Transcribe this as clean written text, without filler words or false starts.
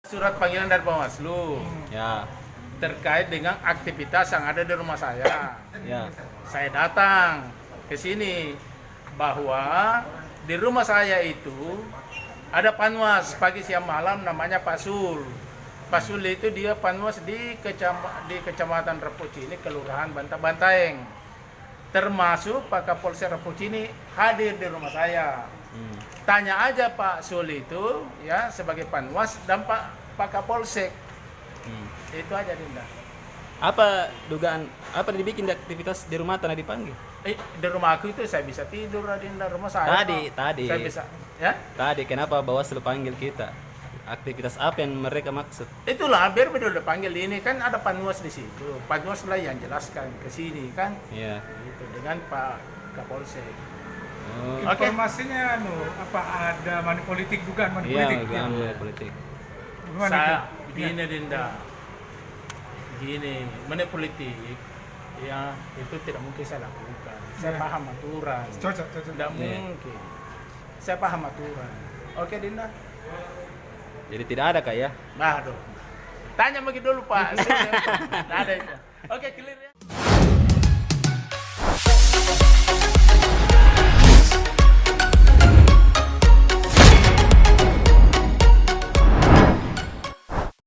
Surat panggilan dari Bawaslu Ya, terkait dengan aktivitas yang ada di rumah saya. ya. Saya datang ke sini bahwa di rumah saya itu ada panwas pagi siang malam namanya Pak Sul. Pak Sul itu dia panwas di Kecamatan Rapucini, Kelurahan Bantaeng. Termasuk Pak Kapolsek Rapucini hadir di rumah saya. Tanya aja Pak Sul itu ya sebagai panwas dan Pak Kapolsek. Itu aja Dinda. Apa dugaan, apa dibikin di aktivitas di rumah tanah dipanggil? Di rumah aku itu saya bisa tidur Dinda, rumah saya. Tadi. Saya bisa ya. Tadi kenapa Bawaslu panggil kita? Aktivitas apa yang mereka maksud? Itulah biar betul udah panggil ini kan ada panwas di situ. Panwas lah yang jelaskan ke sini kan. Iya. Itu dengan Pak Kapolsek. Oh, Oke. Informasinya apa ada money politik, dugaan money iya, politik? dugaan politik. Gimana Saya itu? begini Dinda. Gini, money politik ya itu tidak mungkin saya lakukan. Saya Ya. paham aturan. Cocok. Tidak Iya. mungkin. Saya paham aturan. Oke Dinda. Jadi tidak ada kak ya? Nah, aduh. Tanya begitu dulu Pak. Tidak ada itu. Oke, clear ya.